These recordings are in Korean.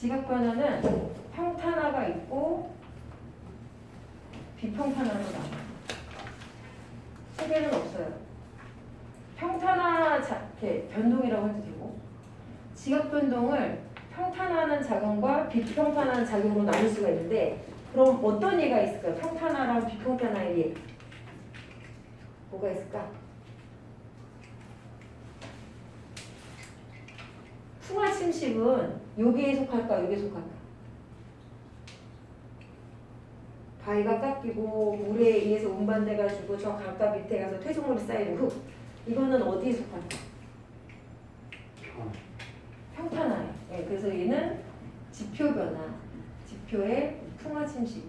지각 변화는 평탄화가 있고 비평탄화로 나와요. 세 개는 없어요. 평탄화 이렇게 변동이라고 해도 되고, 지각 변동을 평탄화하는 작용과 비평탄화하는 작용으로 나눌 수가 있는데, 그럼 어떤 예가 있을까요? 평탄화랑 비평탄화의 예. 뭐가 있을까? 풍화 침식은 여기에 속할까, 여기에 속할까? 바위가 깎이고 물에 의해서 운반돼가지고 저 강가 밑에 가서 퇴적물이 쌓이는 흙. 이거는 어디에 속할까? 평탄화예요. 네, 그래서 얘는 지표 변화, 지표의 풍화 침식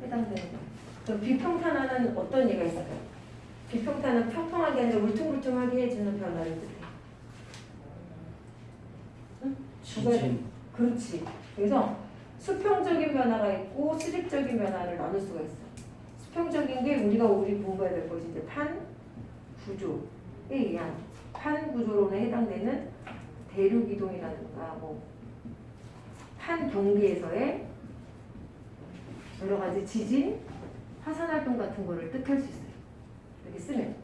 해당되는 거예요. 그럼 비평탄화는 어떤 예가 있을까요? 비평탄화는 평평하게 아니라 울퉁불퉁하게 해주는 변화를 뜻해요. 응? 지진. 그렇지. 그래서 수평적인 변화가 있고 수직적인 변화를 나눌 수가 있어. 수평적인 게 우리가 공부해야 될 것이 이제 판 구조에 의한 판 구조론에 해당되는 대륙 이동이라든가 판 경계에서의 여러 가지 지진, 화산 활동 같은 거를 뜻할 수 있어요. 이렇게 쓰면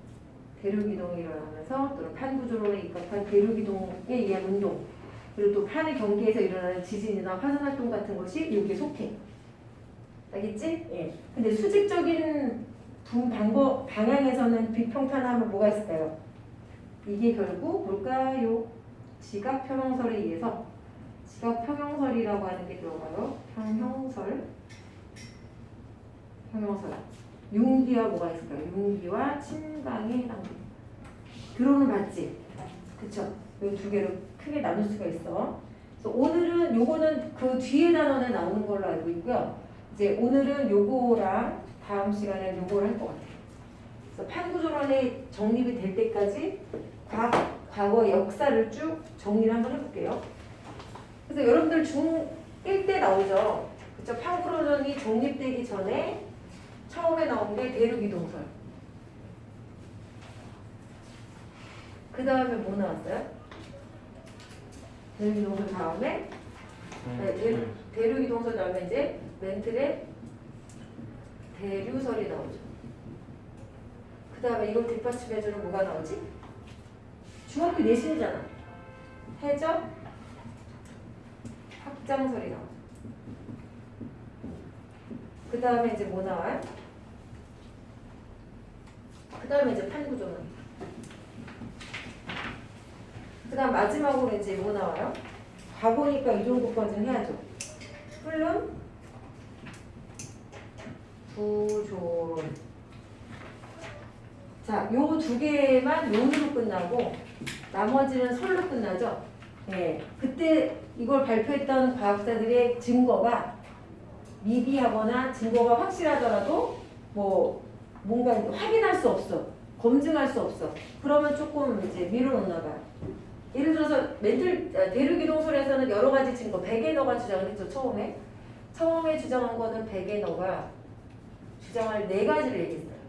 대륙 이동이 일어나면서 또는 판 구조론에 입각한 대륙 이동에 의한 운동, 그리고 또 판의 경계에서 일어나는 지진이나 화산 활동 같은 것이 여기에 속해. 알겠지? 예. 근데 수직적인 방향에서는 비평탄화하면 뭐가 있을까요? 이게 결국 뭘까요? 지각 평형설에 의해서 지각 평형설이라고 하는 게 들어가요. 평형설. 융기와 뭐가 있을까요? 융기와 침강에 해당돼요. 드론은 봤지? 그쵸? 이 두 개로 크게 나눌 수가 있어. 그래서 오늘은 요거는 그 뒤에 단원에 나오는 걸로 알고 있고요. 이제 오늘은 요거랑 다음 시간에 요거를 할 것 같아요. 그래서 판구조론이 정립이 될 때까지 과거 역사를 쭉 정리를 한번 해볼게요. 그래서 여러분들 중1 때 나오죠. 그쵸? 판구조론이 정립되기 전에 처음에 나온 게 대륙이동설. 그 다음에 뭐 나왔어요? 대륙이동설 다음에 대륙이동설 다음에 이제 멘틀의 대류설이 나오죠. 그 다음에 이걸 뒷받침해주는 뭐가 나오지? 중학교 내신이잖아. 해적 확장설이 나오죠. 그 다음에 이제 뭐 나와요? 그 다음에 이제 판구조론. 그 다음 마지막으로 이제 뭐 나와요? 과거니까 이 정도까지는 해야죠. 흐름, 구조론. 자, 요 두 개만 용으로 끝나고 나머지는 설로 끝나죠. 네, 그때 이걸 발표했던 과학자들의 증거가 미비하거나 증거가 확실하더라도 뭔가 확인할 수 없어. 검증할 수 없어. 그러면 조금 이제 밀어놓나 봐요. 예를 들어서 대륙이동설에서는 여러 가지 증거, 베게너가 주장을 했죠. 처음에 주장한 거는 베게너가 주장할 4가지를 얘기했어요.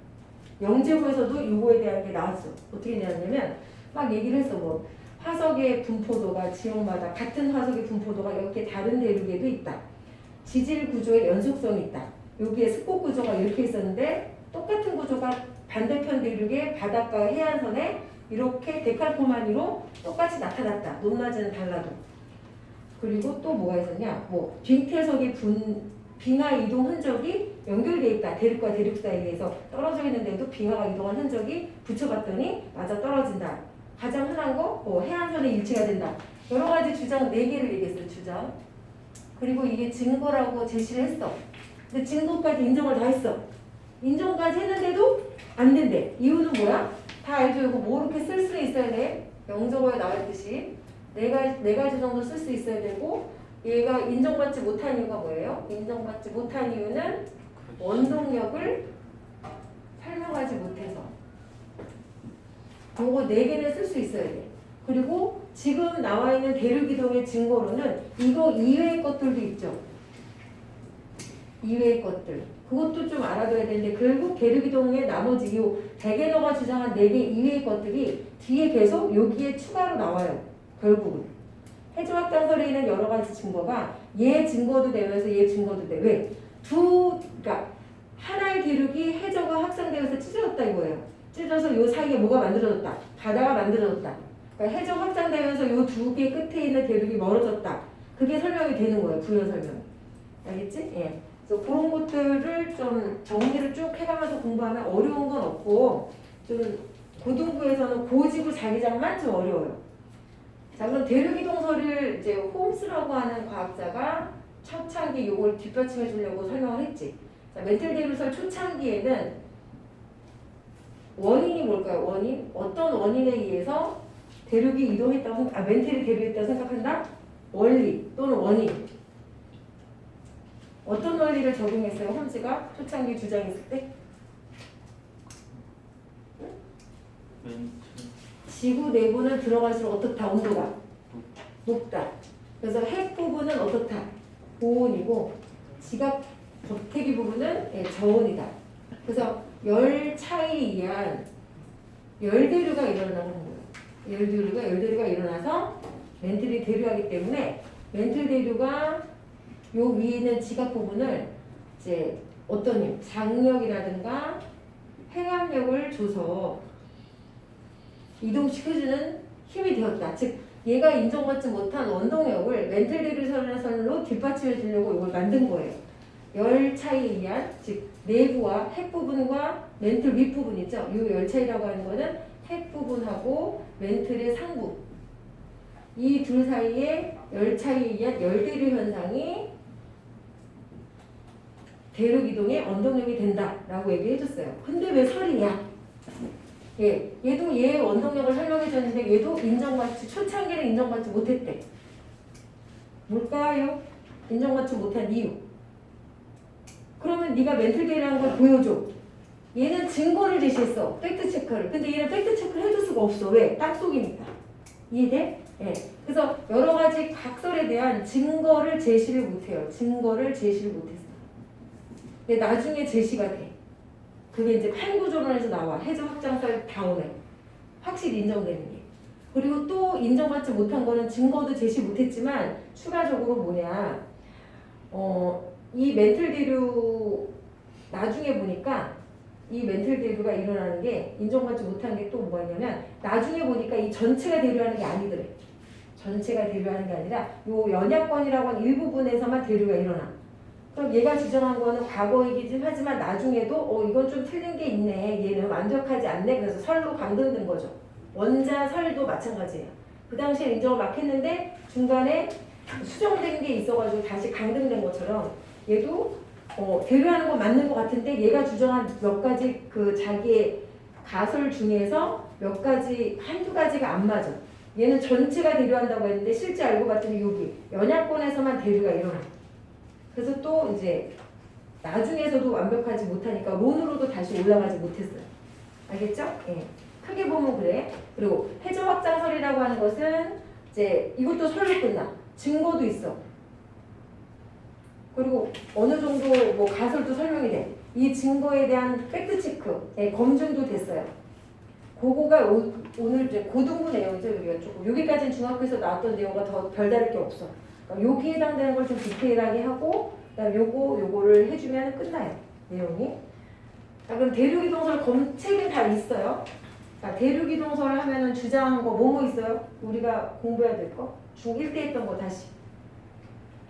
영재고에서도 요거에 대한 게 나왔어. 어떻게 나왔냐면 막 얘기를 했어. 화석의 분포도가 지역마다 같은 화석의 분포도가 이렇게 다른 대륙에도 있다. 지질 구조의 연속성이 있다. 여기에 습곡 구조가 이렇게 있었는데 똑같은 구조가 반대편 대륙의 바닷가 해안선에 이렇게 데칼코마니로 똑같이 나타났다. 높낮이는 달라도. 그리고 또 뭐가 있었냐? 빙태석의 빙하 이동 흔적이 연결되어 있다. 대륙과 대륙 사이에서 떨어져 있는데도 빙하가 이동한 흔적이 붙여봤더니 맞아 떨어진다. 가장 흔한 거 해안선에 일치가 된다. 여러 가지 주장 4개를 얘기했어요. 주장. 그리고 이게 증거라고 제시를 했어. 근데 증거까지 인정을 다 했어. 인정까지 했는데도 안 된대. 이유는 뭐야? 다 알죠? 이거 뭐 이렇게 쓸 수 있어야 돼? 영적어에 나왔듯이 네 가지 정도 쓸 수 있어야 되고, 얘가 인정받지 못한 이유가 뭐예요? 인정받지 못한 이유는 원동력을 설명하지 못해서. 요거 4개는 쓸 수 있어야 돼. 그리고 지금 나와 있는 대륙이동의 증거로는 이거 이외의 것들도 있죠. 이외의 것들. 그것도 좀 알아둬야 되는데, 결국 대륙이동의 나머지 요 베게너가 주장한 4개 이외의 것들이 뒤에 계속 여기에 추가로 나와요. 결국은. 해저 확장설에 있는 여러 가지 증거가 얘 증거도 되면서 얘 증거도 돼. 왜? 그러니까 하나의 대륙이 해저가 확장되면서 찢어졌다 이거예요. 찢어져서 요 사이에 뭐가 만들어졌다. 바다가 만들어졌다. 그러니까 해저 확장되면서 요 두 개 끝에 있는 대륙이 멀어졌다. 그게 설명이 되는 거예요. 부연 설명. 알겠지? 예. 그래서 그런 것들을 좀 정리를 쭉 해가면서 공부하면 어려운 건 없고 좀 고등부에서는 고지구 자기장만 좀 어려워요. 자, 그럼 대륙이동설을 이제 홈스라고 하는 과학자가 초창기 요걸 뒷받침해 주려고 설명을 했지. 자, 멘틀 대륙설 초창기에는 원인이 뭘까요? 원인? 어떤 원인에 의해서 대륙이 이동했다고 멘틀이 대륙했다고 생각한다? 원리 또는 원인. 어떤 원리를 적용했어요? 홈스가 초창기 주장했을 때? 지구 내부는 들어갈수록 어떻다? 온도가 높다. 그래서 핵 부분은 어떻다? 고온이고 지각 겉태기 부분은 저온이다. 그래서 열 차이에 의한 열대류가 일어나는 거예요. 열대류가 일어나서 멘틀이 대류하기 때문에 멘틀 대류가 요 위에 있는 지각 부분을 이제 어떤 힘, 장력이라든가 행압력을 줘서 이동시켜주는 힘이 되었다. 즉 얘가 인정받지 못한 원동력을 멘틀 대류선으로 뒷받침해 주려고 이걸 만든 거예요. 열 차이에 의한 즉 내부와 핵 부분과 멘틀 윗 부분 있죠. 이 열 차이라고 하는 거는 핵 부분하고 멘틀의 상부 이 둘 사이에 열 차이에 의한 열대류 현상이 대륙 이동의 원동력이 된다라고 얘기해줬어요. 근데 왜 설이냐? 예, 얘도 얘의 원동력을 설명해줬는데 얘도 초창기는 인정받지 못했대. 뭘까요? 인정받지 못한 이유. 그러면 네가 멘틀 대류라는 걸 보여줘. 얘는 증거를 제시했어. 팩트 체크를. 근데 얘는 팩트 체크를 해줄 수가 없어. 왜? 땅속이니까. 이해돼? 예. 그래서 여러 가지 각설에 대한 증거를 제시를 못해요. 증거를 제시를 못했어. 근데 나중에 제시가 돼. 그게 이제 판구조론에서 나와. 해저 확장설 다음에 확실히 인정되는 게. 그리고 또 인정받지 못한 거는 증거도 제시 못했지만 추가적으로 뭐냐? 이 멘틀 대류 나중에 보니까 이 멘틀 대류가 일어나는 게 인정받지 못한 게 또 뭐가 있냐면 나중에 보니까 이 전체가 대류하는 게 아니더래. 전체가 대류하는 게 아니라 요 연약권이라고 하는 일부분에서만 대류가 일어나. 그럼 얘가 주장한 거는 과거이긴 하지만 나중에도 이건 좀 틀린 게 있네. 얘는 완벽하지 않네. 그래서 설로 강등된 거죠. 원자 설도 마찬가지예요. 그 당시에 인정을 막 했는데 중간에 수정된 게 있어가지고 다시 강등된 것처럼 얘도 대류하는 건 맞는 것 같은데 얘가 주장한 몇 가지 그 자기의 가설 중에서 몇 가지 한두 가지가 안 맞아. 얘는 전체가 대류한다고 했는데 실제 알고 봤더니 여기 연약권에서만 대류가 일어나. 그래서 또 이제 나중에서도 완벽하지 못하니까 론으로도 다시 올라가지 못했어요. 알겠죠? 예. 크게 보면 그래. 그리고 해저 확장설이라고 하는 것은 이제 이것도 설로 끝나. 증거도 있어. 그리고 어느 정도 뭐 가설도 설명이 돼. 이 증거에 대한 팩트 체크, 검증도 됐어요. 그거가 오늘 이제 고등부 내용이죠. 우리가 조금 여기까지는 중학교에서 나왔던 내용과 더 별다를 게 없어. 그러니까 여기에 해당되는 걸 좀 디테일하게 하고 그다음 요거를 해주면 끝나요. 내용이. 자, 그럼 대륙이동설 검책은 다 있어요. 자, 대륙이동설 하면은 주장한 거 뭐뭐 있어요? 우리가 공부해야 될 거? 중1 때 했던 거 다시.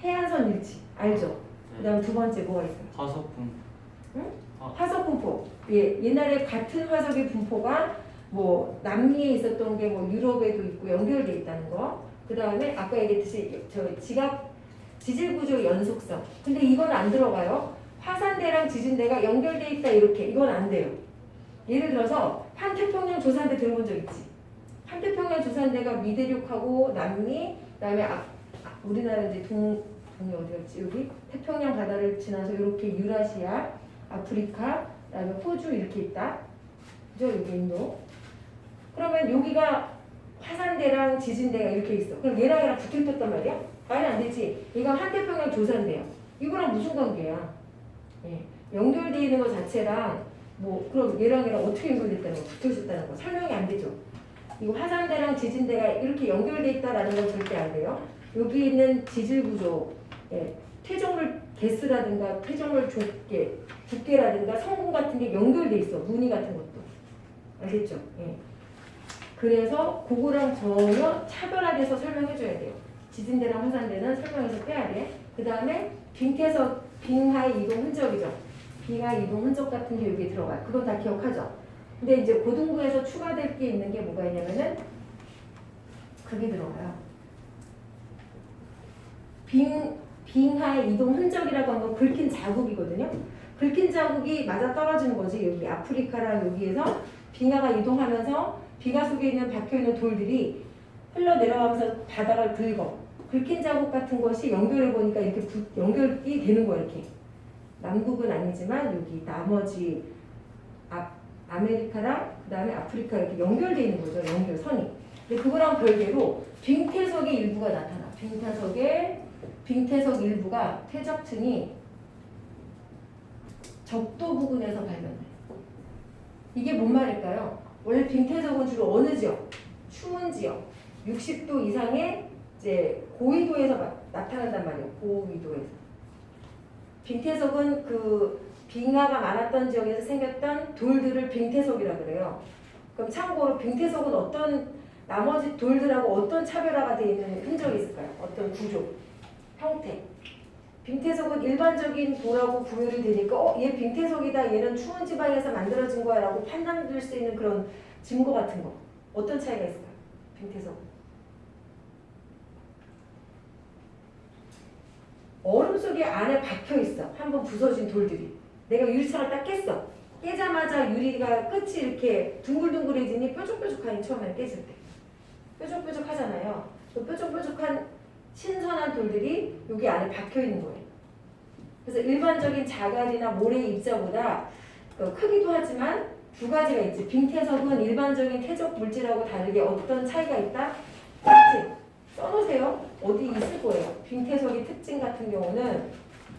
해안선 일치 알죠? 그다음 두 번째 뭐가 있어요? 화석 분포. 응? 화석 분포. 예, 옛날에 같은 화석의 분포가 뭐 남미에 있었던 게 뭐 유럽에도 있고 연결돼 있다는 거. 그 다음에 아까 얘기했듯이 지질 구조 연속성. 근데 이건 안 들어가요. 화산대랑 지진대가 연결돼 있다 이렇게. 이건 안 돼요. 예를 들어서 판태평양 조산대 들어본 적 있지? 판태평양 조산대가 미대륙하고 남미, 그다음에 우리나라 이제 동이 어디였지? 여기 태평양 바다를 지나서 이렇게 유라시아, 아프리카, 그다음에 호주 이렇게 있다. 그죠? 여기 인도. 그러면 여기가 화산대랑 지진대가 이렇게 있어. 그럼 얘랑 붙어있단 말이야? 말이 안 되지. 얘가 한태평양 조산대야. 이거랑 무슨 관계야? 예. 연결되어 있는 것 자체랑 뭐 그럼 얘랑 어떻게 연결됐다는 거, 붙어있었다는 거 설명이 안 되죠. 이거 화산대랑 지진대가 이렇게 연결돼 있다라는 건 절대 안 돼요. 여기 있는 지질 구조, 예, 퇴적물 개수라든가 퇴적물 두께라든가 성분 같은 게 연결돼 있어. 무늬 같은 것도. 알겠죠? 예. 그래서 그거랑 전혀 차별화돼서 설명해 줘야 돼요. 지진대랑 화산대는 설명해서 빼야 돼. 그 다음에 빙태석, 빙하의 이동 흔적이죠. 빙하의 이동 흔적 같은 게 여기 들어가요. 그건 다 기억하죠? 근데 이제 고등부에서 추가될 게 있는 게 뭐가 있냐면은 그게 들어가요. 빙하의 이동 흔적이라고 하는 건 긁힌 자국이거든요. 긁힌 자국이 맞아 떨어지는 거지. 여기 아프리카랑 여기에서 빙하가 이동하면서 빙하 속에 있는 박혀있는 돌들이 흘러내려가면서 바다를 긁어. 긁힌 자국 같은 것이 연결해 보니까 이렇게 연결이 되는 거야. 이렇게. 남극은 아니지만 여기 나머지 아메리카랑 그 다음에 아프리카 이렇게 연결되어 있는 거죠. 연결선이. 근데 그거랑 별개로 빙태석의 일부가 나타나. 빙태석 일부가 퇴적층이 적도 부근에서 발견돼. 이게 뭔 말일까요? 원래 빙태석은 주로 어느 지역? 추운 지역. 60도 이상의 이제 고위도에서 나타난단 말이에요. 고위도에서. 빙태석은 그 빙하가 많았던 지역에서 생겼던 돌들을 빙태석이라 그래요. 그럼 참고로 빙태석은 어떤 나머지 돌들하고 어떤 차별화가 되어 있는 흔적이 있을까요? 어떤 구조, 형태. 빙태석은 일반적인 돌하고 구별이 되니까 얘 빙태석이다. 얘는 추운 지방에서 만들어진 거야 라고 판단될 수 있는 그런 증거 같은 거. 어떤 차이가 있을까요? 빙태석. 얼음 속에 안에 박혀 있어. 한번 부서진 돌들이. 내가 유리창을 딱 깼어. 깨자마자 유리가 끝이 이렇게 둥글둥글해지니 뾰족뾰족하니 처음에 깼을 때. 뾰족뾰족 하잖아요. 그 뾰족뾰족한 신선한 돌들이 여기 안에 박혀 있는 거예요. 그래서 일반적인 자갈이나 모래 입자보다 크기도 하지만 두 가지가 있지. 빙태석은 일반적인 퇴적 물질하고 다르게 어떤 차이가 있다? 특징. 써놓으세요. 어디 있을 거예요. 빙태석의 특징 같은 경우는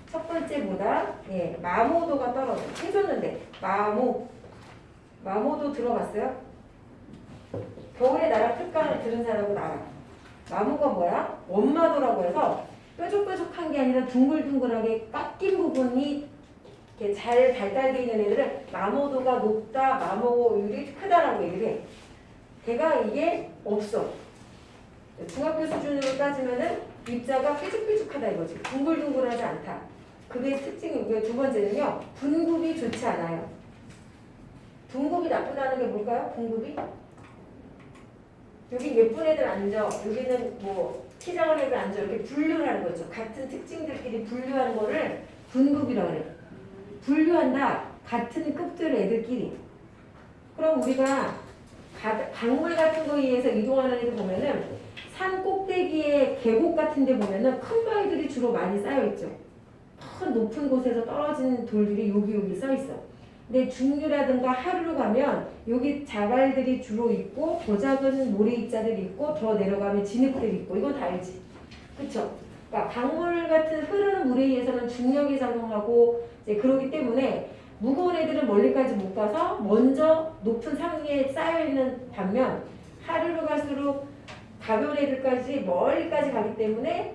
첫 번째보다 마모도가 떨어져. 해줬는데 마모도 들어봤어요? 겨울에 나랑 특강을 들은 사람은 알아. 마모가 뭐야? 원마도라고 해서 뾰족뾰족한 게 아니라 둥글둥글하게 깎인 부분이 이렇게 잘 발달되어 있는 애들은 마모도가 높다, 마모율이 크다라고 얘기를 해. 걔가 이게 없어. 중학교 수준으로 따지면은 입자가 뾰족뾰족하다 이거지. 둥글둥글하지 않다. 그게 특징이고요. 두 번째는요. 분급이 좋지 않아요. 분급이 나쁘다는 게 뭘까요? 분급이? 여기 예쁜 애들 앉아. 여기는 뭐 키 작은 애들 앉아. 이렇게 분류를 하는 거죠. 같은 특징들끼리 분류하는 거를 분급이라고 해요. 분류한다. 같은 급들 애들끼리. 그럼 우리가 강물 같은 거에 의해서 이동하는 애들 보면은 산 꼭대기에 계곡 같은 데 보면은 큰 바위들이 주로 많이 쌓여있죠. 큰 높은 곳에서 떨어진 돌들이 여기 쌓여있어. 근데 중류라든가 하류로 가면 여기 자갈들이 주로 있고 더 작은 모래 입자들이 있고 더 내려가면 진흙들이 있고 이건 다 알지? 그쵸? 그러니까 강물 같은 흐르는 물에 의해서는 중력이 작용하고 이제 그러기 때문에 무거운 애들은 멀리까지 못 가서 먼저 높은 산 위에 쌓여있는 반면 하류로 갈수록 가벼운 애들까지 멀리까지 가기 때문에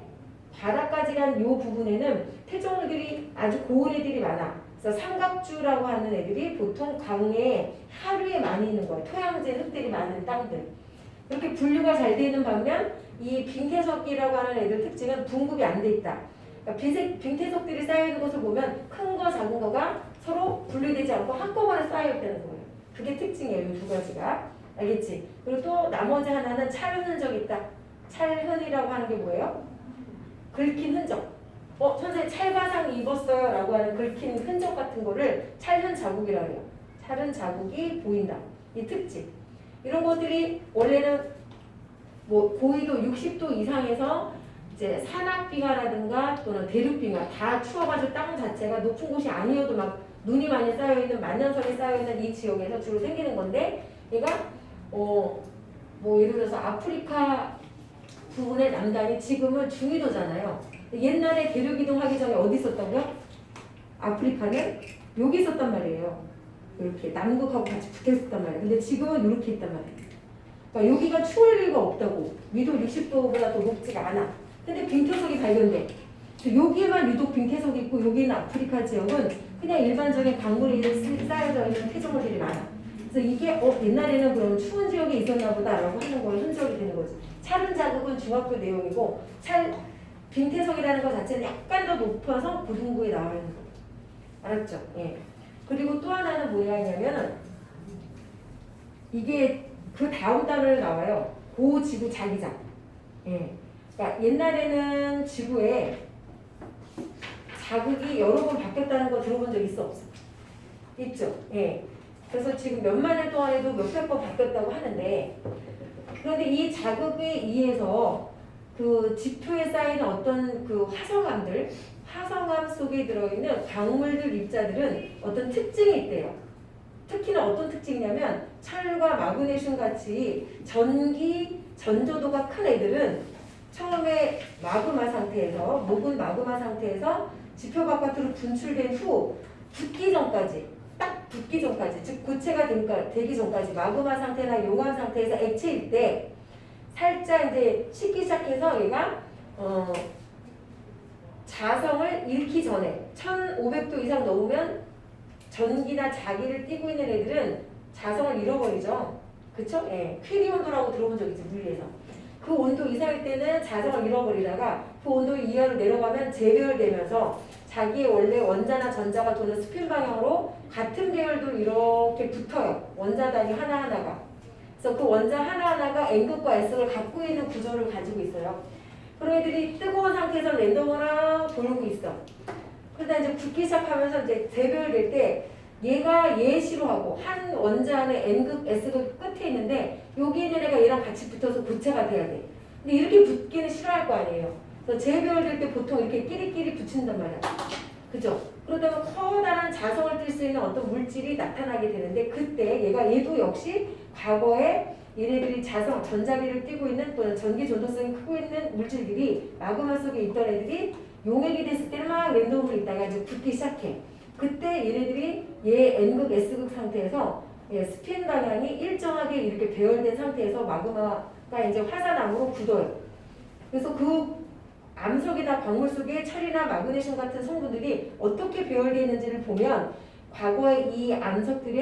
바닥까지 간 이 부분에는 퇴적물들이 아주 고운 애들이 많아. 그래서 삼각주라고 하는 애들이 보통 강에 하류에 많이 있는 거예요. 토양제 흙들이 많은 땅들. 이렇게 분류가 잘 되는 반면 이 빙태석이라고 하는 애들 특징은 분급이 안 돼 있다. 그러니까 빙태석들이 쌓여있는 것을 보면 큰 거 작은 거가 서로 분류되지 않고 한꺼번에 쌓여있다는 거예요. 그게 특징이에요. 이 두 가지가. 알겠지? 그리고 또 나머지 하나는 찰 흔적이 있다. 찰흔이라고 하는 게 뭐예요? 긁힌 흔적. 선생님 찰과상 입었어요 라고 하는 긁힌 흔적 같은 거를 찰흔 자국이라고 해요. 찰흔 자국이 보인다. 이 특징. 이런 것들이 원래는 뭐 고위도 60도 이상에서 이제 산악빙하라든가 또는 대륙빙하 다 추워가지고 땅 자체가 높은 곳이 아니어도 막 눈이 많이 쌓여있는 만년설이 쌓여있는 이 지역에서 주로 생기는 건데 얘가 뭐 예를 들어서 아프리카 부분의 남단이 지금은 중위도잖아요. 옛날에 대륙 이동하기 전에 어디 있었다고요? 아프리카는 여기 있었단 말이에요. 이렇게 남극하고 같이 붙어 있었단 말이에요. 근데 지금은 이렇게 있단 말이에요. 그러니까 여기가 추울 리가 없다고. 위도 60도보다 더 높지가 않아. 근데 빙태석이 발견돼. 여기에만 유독 빙태석이 있고 여기는 아프리카 지역은 그냥 일반적인 강물이 쌓여져 있는 퇴적물들이 많아. 그래서 이게 옛날에는 그럼 추운 지역에 있었나 보다라고 하는 거에 흔적이 되는 거지. 찰은 자극은 중학교 내용이고 빙태석이라는 것 자체는 약간 더 높아서 고등부에 나와 있는 거. 알았죠? 예. 그리고 또 하나는 뭐야 하냐면은 이게 그 다음 단어를 나와요. 고지구 자기장. 예. 그러니까 옛날에는 지구에 자극이 여러 번 바뀌었다는 거 들어본 적 있어 없어? 있죠. 예. 그래서 지금 몇만 년 동안에도 몇백 번 바뀌었다고 하는데 그런데 이 자극에 의해서 그 지표에 쌓이는 어떤 그 화성암 속에 들어있는 광물들 입자들은 어떤 특징이 있대요. 특히나 어떤 특징이냐면 철과 마그네슘 같이 전조도가 큰 애들은 처음에 마그마 상태에서 목은 마그마 상태에서 지표 바깥으로 분출된 후 붙기 전까지 즉 고체가 되기 전까지 마그마 상태나 용암 상태에서 액체일 때 살짝 이제 식기 시작해서 얘가 자성을 잃기 전에 1500도 이상 넘으면 전기나 자기를 띠고 있는 애들은 자성을 잃어버리죠. 그쵸? 예. 퀴리 온도라고 들어본 적 있지, 물리에서. 그 온도 이상일 때는 자성을 잃어버리다가 그 온도 이하로 내려가면 재배열되면서 자기의 원래 원자나 전자가 도는 스핀 방향으로 같은 배열도 이렇게 붙어요. 원자 단위 하나하나가. 그래서 그 원자 하나하나가 N극과 S극을 갖고 있는 구조를 가지고 있어요. 그런 애들이 뜨거운 상태에서 랜덤으로 돌고 있어. 그러다 이제 굳기 시작하면서 이제 재배열될 때 얘가 예시로 하고 한 원자 안에 N극, S극 끝에 있는데 여기 있는 애가 얘랑 같이 붙어서 고체가 돼야 돼. 근데 이렇게 붙기는 싫어할 거 아니에요. 그래서 재배열될 때 보통 이렇게 끼리끼리 붙인단 말이야. 그죠? 그러다가 커다란 자성을 띨 수 있는 어떤 물질이 나타나게 되는데 그때 얘도 역시 과거에 얘네들이 전자기를 띠고 있는 또는 전기 전도성이 크고 있는 물질들이 마그마 속에 있던 애들이 용액이 됐을 때는 막 랜덤으로 있다가 이제 붙기 시작해. 그때 얘네들이 N극, S극 상태에서 스핀 방향이 일정하게 이렇게 배열된 상태에서 마그마가 이제 화산암으로 굳어요. 그래서 그 암석이나 광물 속에 철이나 마그네슘 같은 성분들이 어떻게 배열되어 있는지를 보면 과거에 이 암석들이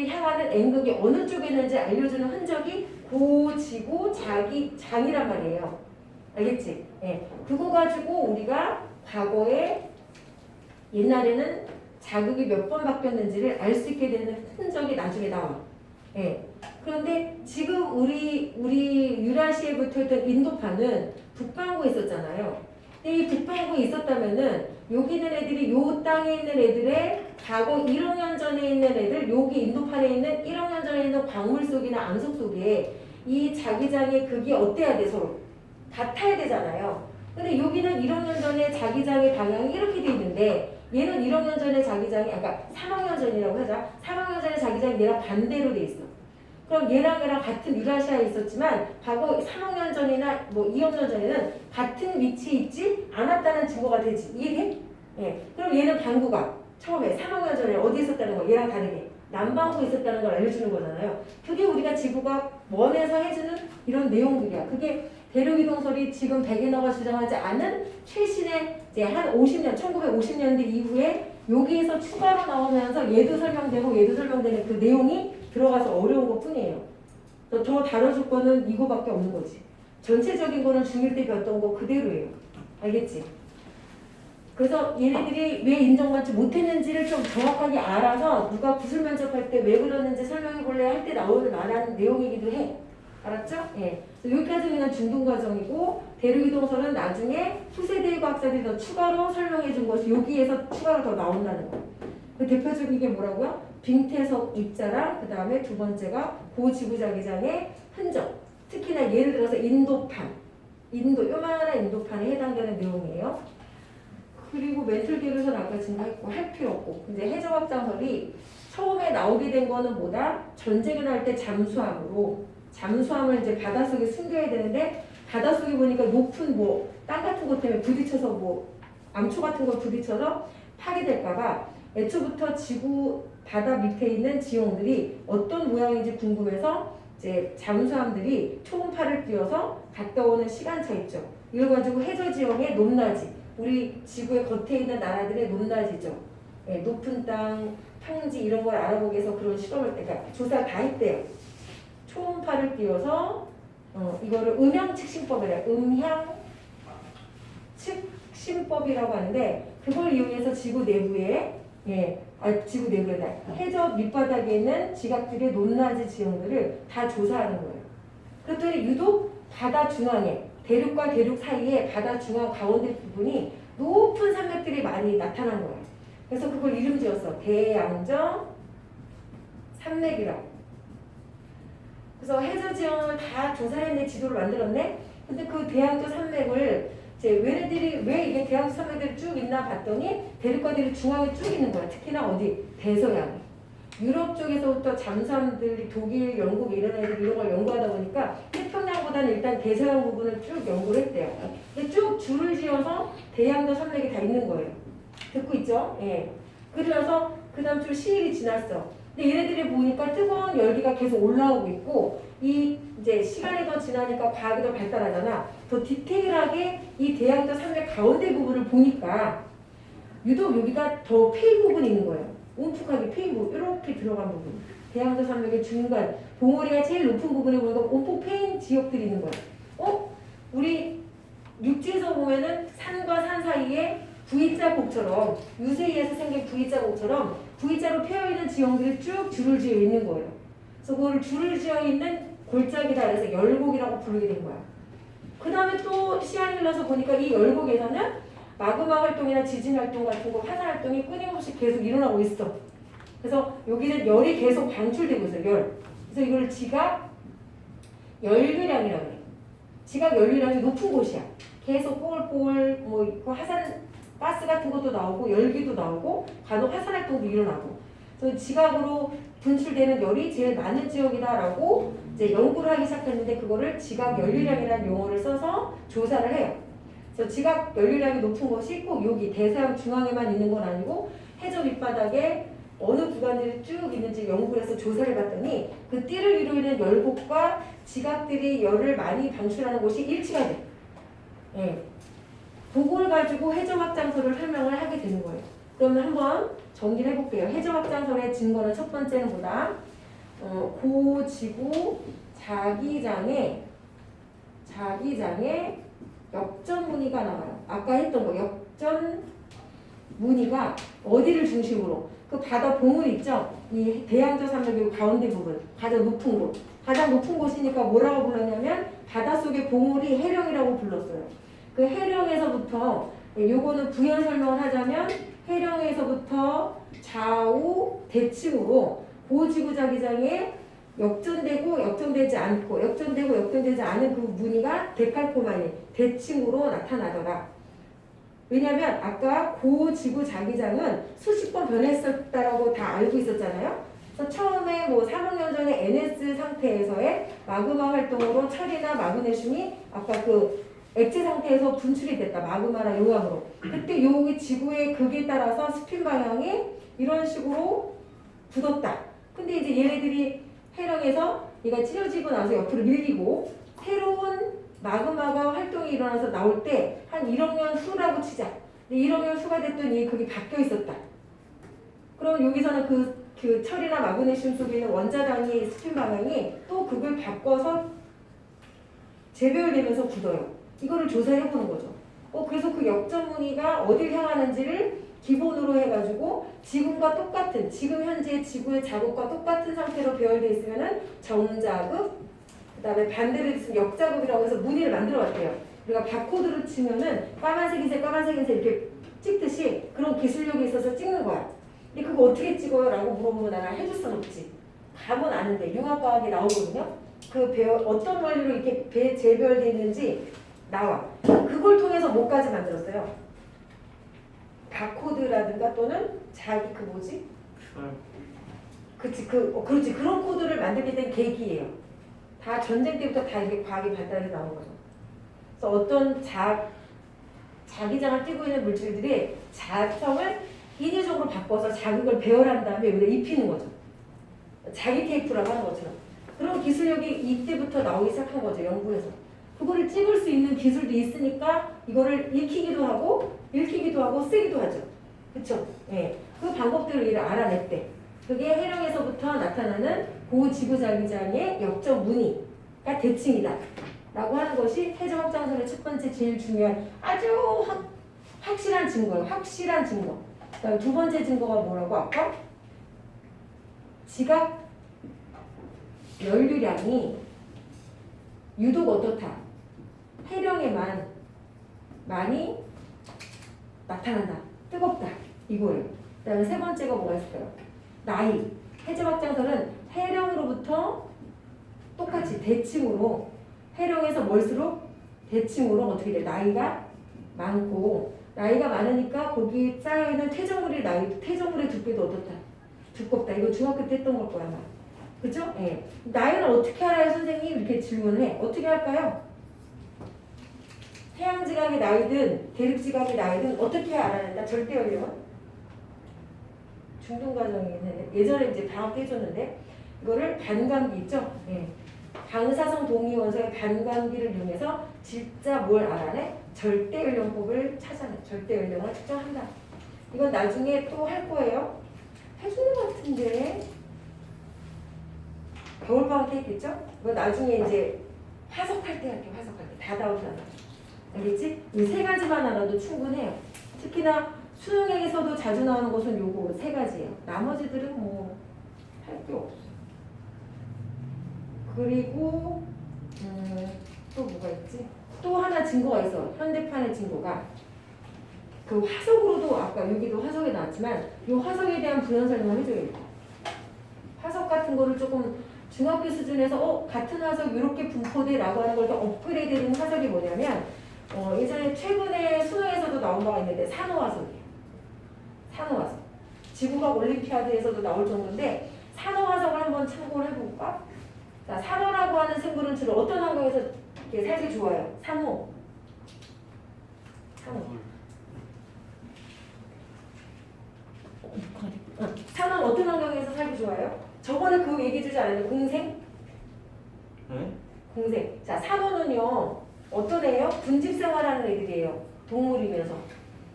향하는 N극이 어느 쪽에 있는지 알려주는 흔적이 고지구 자기장이란 말이에요. 알겠지? 예. 그거 가지고 우리가 과거에 옛날에는 자극이 몇 번 바뀌었는지를 알 수 있게 되는 흔적이 나중에 나와. 예. 그런데 지금 우리 유라시아에 붙어있던 인도파는 북반구에 있었잖아요. 근데 이 북반구에 있었다면은 여기 있는 애들이 요 땅에 있는 애들의 과거 1억 년 전에 있는 애들, 여기 인도판에 있는 1억 년 전에 있는 광물 속이나 암석 속에 이 자기장의 극이 어때야 돼 서로? 같아야 되잖아요. 근데 여기는 1억 년 전에 자기장의 방향이 이렇게 돼 있는데 얘는 1억 년 전에 자기장이 아까 3억 년 전이라고 하자. 3억 년 전에 자기장이 얘랑 반대로 돼 있어. 그럼 얘랑 같은 유라시아에 있었지만 과거 3억 년 전이나 뭐 2억 년 전에는 같은 위치에 있지 않았다는 증거가 되지. 이해돼? 예. 그럼 얘는 반구가 처음에 3억 년 전에 어디 있었다는 거 얘랑 다르게 남반구에 있었다는 걸 알려주는 거잖아요. 그게 우리가 지구가 원에서 해주는 이런 내용들이야. 그게 대륙이동설이 지금 백인어가 주장하지 않은 최신의 이제 한 50년, 1950년대 이후에 여기에서 추가로 나오면서 얘도 설명되는 그 내용이 들어가서 어려운 것 뿐이에요. 더 다뤄줄 거는 이거밖에 없는 거지. 전체적인 거는 중1 때 배웠던 거 그대로예요. 알겠지? 그래서 얘네들이 왜 인정받지 못했는지를 좀 정확하게 알아서 누가 구술 면접할 때 왜 그러는지 설명해 볼래 할 때 나오는 말하는 내용이기도 해. 알았죠? 예. 여기까지는 중등 과정이고 대륙이동설은 나중에 후세대 과학자들이 더 추가로 설명해 준 것이 여기에서 추가로 더 나온다는 거. 그 대표적인 게 뭐라고요? 빙태석 입자랑 그 다음에 두 번째가 고지구자기장의 흔적. 특히나 예를 들어서 요만한 인도판에 해당되는 내용이에요. 그리고 멘틀 계류선 아까 진행했고 할 필요 없고 이제 해적학장설이 처음에 나오게 된 거는 뭐다? 전쟁이 날 때 잠수함을 이제 바닷속에 숨겨야 되는데 바닷속에 보니까 높은 땅 같은 것 때문에 부딪혀서 암초 같은 거 부딪혀서 파괴될까봐 애초부터 지구 바다 밑에 있는 지형들이 어떤 모양인지 궁금해서 이제 잠수함들이 초음파를 띄워서 갔다 오는 시간차 있죠. 이걸 가지고 해저 지형의 높낮이, 우리 지구의 겉에 있는 나라들의 높낮이죠. 예, 높은 땅, 평지 이런 걸 알아보기 위해서 그런 실험을, 그러니까 조사를 다 했대요. 초음파를 띄워서 이거를 음향 측심법이래요. 음향 측심법이라고 하는데 그걸 이용해서 지구 내부에 지구 내부에다 해저 밑바닥에 있는 지각들의 높낮이 지형들을 다 조사하는 거예요. 그랬더니 유독 바다 중앙에 대륙과 대륙 사이에 바다 중앙 가운데 부분이 높은 산맥들이 많이 나타난 거예요. 그래서 그걸 이름 지었어. 대양저 산맥이라고. 그래서 해저 지형을 다 조사했네, 지도를 만들었네. 근데 그 대양저 산맥을 이제 얘네들이 왜 이게 대양저 산맥들이 쭉 있나 봤더니 대륙과 대륙 중앙에 쭉 있는 거야. 특히나 어디? 대서양에. 유럽 쪽에서부터 잠수함들이 독일, 영국 이런 애들 이런 걸 연구하다 보니까 태평양보다는 일단 대서양 부분을 쭉 연구를 했대요. 근데 쭉 줄을 지어서 대양저 산맥이 다 있는 거예요. 듣고 있죠? 예. 그래서 그 다음 주 시일이 지났어. 근데 얘네들이 보니까 뜨거운 열기가 계속 올라오고 있고 이 이제 시간이 더 지나니까 과학이 더 발달하잖아. 더 디테일하게 이 대양저 산맥 가운데 부분을 보니까 유독 여기가 더 패인 부분이 있는 거예요. 움푹하게 패인 부분, 이렇게 들어간 부분. 대양저 산맥의 중간, 봉우리가 제일 높은 부분에 보니까 움푹 패인 지역들이 있는 거예요. 우리 육지에서 보면은 산과 산 사이에 V자 곡처럼 유세이에서 생긴 V자 곡처럼 V자로 패여있는 지형들이 쭉 줄을 지어 있는 거예요. 그래서 그걸 줄을 지어 있는 골짜기다 그래서 열곡이라고 부르게 된 거야. 그 다음에 또 시간이 흘러서 보니까 이 열곡에서는 마그마 활동이나 지진 활동 같은 거, 화산 활동이 끊임없이 계속 일어나고 있어. 그래서 여기는 열이 계속 방출되고 있어요. 열. 그래서 이걸 지각 열유량이라고 해요. 지각 열유량이 높은 곳이야. 계속 뽀글뽀글 그 화산 가스 같은 것도 나오고 열기도 나오고 간혹 화산 활동도 일어나고. 그래서 지각으로 분출되는 열이 제일 많은 지역이다라고 이제 연구를 하기 시작했는데 그거를 지각 연료량이라는 용어를 써서 조사를 해요. 그래서 지각 연료량이 높은 것이 꼭 여기 대서양 중앙에만 있는 건 아니고 해저 밑바닥에 어느 구간들이 쭉 있는지 연구를 해서 조사를 해봤더니 그 띠를 이루는 열곡과 지각들이 열을 많이 방출하는 곳이 일치가 돼. 예. 그걸 가지고 해저 확장설을 설명을 하게 되는 거예요. 그러면 한번 정리를 해볼게요. 해저 확장설의 증거는 첫 번째는 뭐다? 고지구 자기장에 역전 무늬가 나와요. 아까 했던 거 역전 무늬가 어디를 중심으로? 그 바다 봉우리 있죠? 이 대양저 산맥의 가운데 부분, 가장 높은 곳. 가장 높은 곳이니까 뭐라고 불렀냐면 바닷속의 봉우리 해령이라고 불렀어요. 그 해령에서부터 요거는 부연 설명을 하자면 해령에서부터 좌우 대칭으로 고지구 자기장에 역전되고 역전되지 않고 역전되고 역전되지 않은 그 무늬가 데칼코마니 대칭으로 나타나더라. 왜냐하면 아까 고지구 자기장은 수십 번 변했었다라고 다 알고 있었잖아요. 그래서 처음에 3억년 전에 NS 상태에서의 마그마 활동으로 철이나 마그네슘이 아까 그 액체 상태에서 분출이 됐다. 마그마나 용암으로. 그때 여기 지구의 극에 따라서 스핀 방향이 이런 식으로 굳었다. 근데 이제 얘네들이 해령에서 얘가 찢어지고 나서 옆으로 밀리고 새로운 마그마가 활동이 일어나서 나올 때 한 1억 년 후라고 치자. 근데 1억 년 후가 됐더니 그게 바뀌어 있었다. 그럼 여기서는 그 철이나 마그네슘 속에 있는 원자단위 스핀 방향이 또 그걸 바꿔서 재배열되면서 굳어요. 이거를 조사해보는 거죠. 그래서 그 역전 무늬가 어딜 향하는지를 기본으로 해가지고 지금과 똑같은, 지금 현재 지구의 자극과 똑같은 상태로 배열되어 있으면은 정자극, 그 다음에 반대로 있으면 역자극이라고 해서 무늬를 만들어 왔대요. 우리가 바코드로 치면은 까만색, 흰색, 까만색, 흰색 이렇게 찍듯이 그런 기술력이 있어서 찍는 거야. 근데 그거 어떻게 찍어요? 라고 물어보면 나는 해줄 수는 없지. 답은 아는데 융합과학이 나오거든요. 그 어떤 원리로 이렇게 재배열되어 있는지 나와. 그걸 통해서 뭐까지 만들었어요? 바코드라든가 또는 자기 그치 그렇지 그런 코드를 만들게 된 계기예요. 다 전쟁 때부터 다 이게 과학이 발달해서 나온 거죠. 그래서 어떤 자기장을 띠고 있는 물질들이 자성을 인위적으로 바꿔서 자극을 배열한 다음에 여기다 입히는 거죠. 자기 테이프라고 하는 것처럼. 그런 기술력이 이때부터 나오기 시작한 거죠. 연구에서. 그거를 찍을 수 있는 기술도 있으니까 이거를 읽히기도 하고 쓰기도 하죠. 그쵸? 예. 그 방법들을 이를 알아냈대. 그게 해령에서부터 나타나는 고지구자기장의 역적 무늬가 대칭이다 라고 하는 것이 해적 확장설의 첫 번째 제일 중요한 아주 확실한 증거예요. 확실한 증거. 그다음에 두 번째 증거가 뭐라고 아까? 지각 연류량이 유독 어떻다. 해령에만 많이 나타난다. 뜨겁다. 이거예요. 그 다음에 세 번째가 뭐가 있을까요? 나이. 해적 확장설은 해령으로부터 똑같이 대칭으로 해령에서 멀수록 대칭으로 어떻게 돼? 나이가 많고 나이가 많으니까 거기 쌓여있는 퇴적물의 두께도 어떻다? 두껍다. 이거 중학교 때 했던 걸 거야 아마. 그죠? 예. 나이는 어떻게 알아요 선생님? 이렇게 질문을 해. 어떻게 할까요? 해양지각의 나이든 대륙지각의 나이든 어떻게 알아낸다? 절대 연령은? 중등과정이네. 예전에 이제 방학 때 해줬는데 이거를 반감기 있죠? 예. 방사성 동위원소의 반감기를 이용해서 진짜 뭘 알아내? 절대 연령법을 찾아내. 절대 연령을 측정한다. 이건 나중에 또 할 거예요. 해주는 것 같은데 겨울방학 때 했겠죠? 이거 나중에 이제 화석할 때 할게요. 화석할 때. 다 나오잖아. 알겠지? 이 세 가지만 알아도 충분해요. 특히나 수능에서도 자주 나오는 것은 요거 세 가지예요. 나머지들은 뭐 할 게 없어. 그리고 또 뭐가 있지? 또 하나 증거가 있어. 현대판의 증거가 그 화석으로도 아까 여기도 화석에 나왔지만 이 화석에 대한 부연 설명을 해줘야겠다. 화석 같은 거를 조금 중학교 수준에서 같은 화석 이렇게 분포돼라고 하는 걸 더 업그레이드된 화석이 뭐냐면 예전에 최근에 수능에서도 나온 바가 있는데 산호화석이에요. 산호화석. 지구과학 올림피아드에서도 나올 정도인데 산호화석을 한번 참고를 해볼까? 자, 산호라고 하는 생물은 주로 어떤 환경에서 이렇게 살기 좋아요? 산호. 산호는 어떤 환경에서 살기 좋아요? 저번에 그거 얘기해주지 않았는데 공생? 네? 공생. 자, 산호는요 어떤 애예요? 군집생활하는 애들이에요. 동물이면서.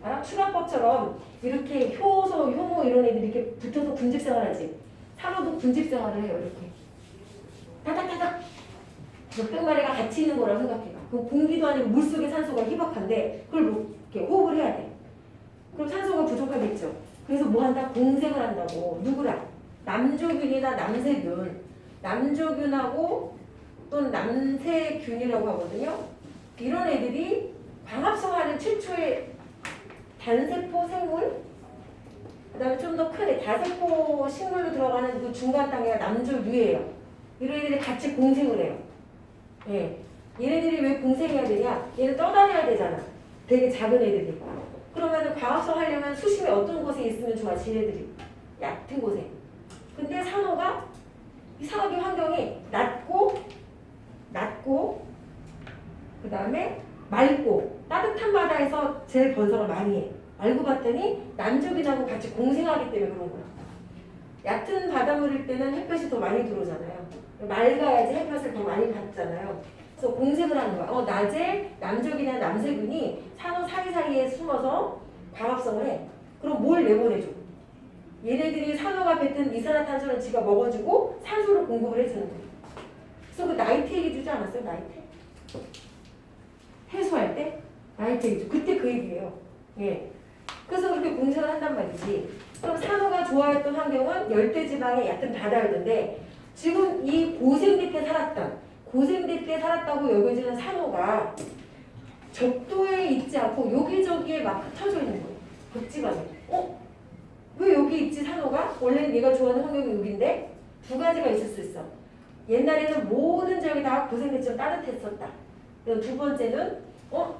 알아? 출합법처럼 이렇게 효소, 효모 이런 애들이 이렇게 붙어서 군집생활하지. 산호도 군집생활을 해요. 이렇게. 타닥타닥. 몇백 마리가 같이 있는 거라고 생각해봐. 그럼 공기도 아니고 물속의 산소가 희박한데 그걸 뭐 이렇게 호흡을 해야 돼. 그럼 산소가 부족하겠죠. 그래서 뭐 한다? 공생을 한다고. 누구랑? 남조균이나 남세균. 남조균하고 또는 남세균이라고 하거든요. 이런 애들이 광합성하는 최초의 단세포 생물, 그 다음에 좀 더 큰 다세포 식물로 들어가는 그 중간 단계가 남조류예요. 이런 애들이 같이 공생을 해요. 예. 얘네들이 왜 공생해야 되냐? 얘는 떠다녀야 되잖아. 되게 작은 애들이니까. 그러면 광합성 하려면 수심이 어떤 곳에 있으면 좋아? 지네들이 얕은 곳에. 근데 산호가 이 산호의 환경이 낮고 그 다음에 맑고 따뜻한 바다에서 제일 번성을 많이 해. 알고 봤더니 남조균하고 같이 공생하기 때문에 그런 거야. 얕은 바닷물일 때는 햇볕이 더 많이 들어오잖아요. 맑아야지 햇볕을 더 많이 받잖아요. 그래서 공생을 하는 거야. 낮에 남조균이나 남세균이 산호 사이사이에 숨어서 광합성을 해. 그럼 뭘 내보내줘? 얘네들이 산호가 뱉은 이산화탄소는 지가 먹어주고 산소를 공급을 해주는 거야. 그래서 그 나이트 얘기 주지 않았어요? 나이트? 해수할 때? 나이트 얘기 주. 그때 그 얘기예요. 예. 그래서 그렇게 공생을 한단 말이지. 그럼 산호가 좋아했던 환경은 열대지방의 얕은 바다였는데 지금 이 고생대 때 살았다고 여겨지는 산호가 적도에 있지 않고 여기저기에 막 흩어져 있는 거예요. 극지방에. 왜 여기 있지 산호가? 원래는 얘가 좋아하는 환경이 여기인데 두 가지가 있을 수 있어. 옛날에는 모든 지역이 다 고생대처럼 따뜻했었다. 두 번째는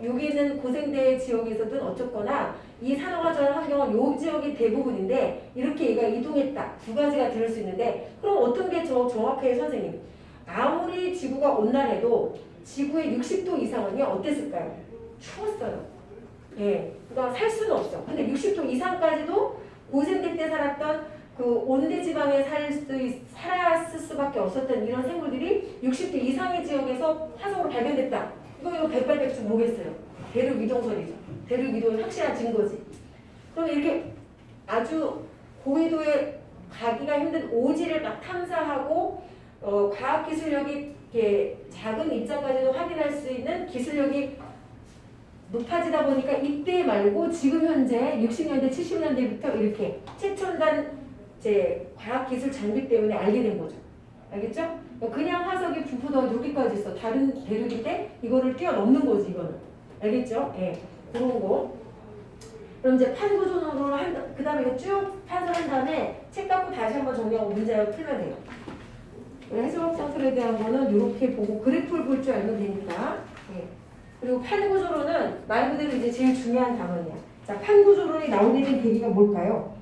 여기 있는 고생대 지역에서든 어쨌거나 이 산호가 좋아하는 환경은 요 지역이 대부분인데 이렇게 얘가 이동했다. 두 가지가 들을 수 있는데 그럼 어떤 게 정확해요 선생님? 아무리 지구가 온난해도 지구의 60도 이상은요 어땠을까요? 추웠어요. 예, 그러니까 살 수는 없어. 근데 60도 이상까지도 고생대 때 살았던 그 그 온대 지방에 살았을 수밖에 없었던 이런 생물들이 60도 이상의 지역에서 화석으로 발견됐다. 이거 백발백중 뭐겠어요? 대륙 이동설이죠. 대륙 이동이 확실한 증거지. 그럼 이렇게 아주 고緯도에 가기가 힘든 오지를 막 탐사하고 과학 기술력이 이렇게 작은 입자까지도 확인할 수 있는 기술력이 높아지다 보니까 이때 말고 지금 현재 60년대, 70년대부터 이렇게 최첨단 이제 과학기술 장비 때문에 알게 된 거죠. 알겠죠? 그냥 화석이 분포도가 여기까지 있어. 다른 대륙인데 이거를 뛰어넘는 거지, 이거는. 알겠죠? 예. 그런 거. 그럼 이제 판구조론으로 그 다음에 이거 쭉 판서한 다음에 책 갖고 다시 한번 정리하고 문제를 풀면 돼요. 해수학상설에 대한 거는 이렇게 보고 그래프를 볼 줄 알면 되니까. 예. 그리고 판구조론은 말 그대로 이제 제일 중요한 단원이야. 자, 판구조론이 나오게 된 계기가 뭘까요?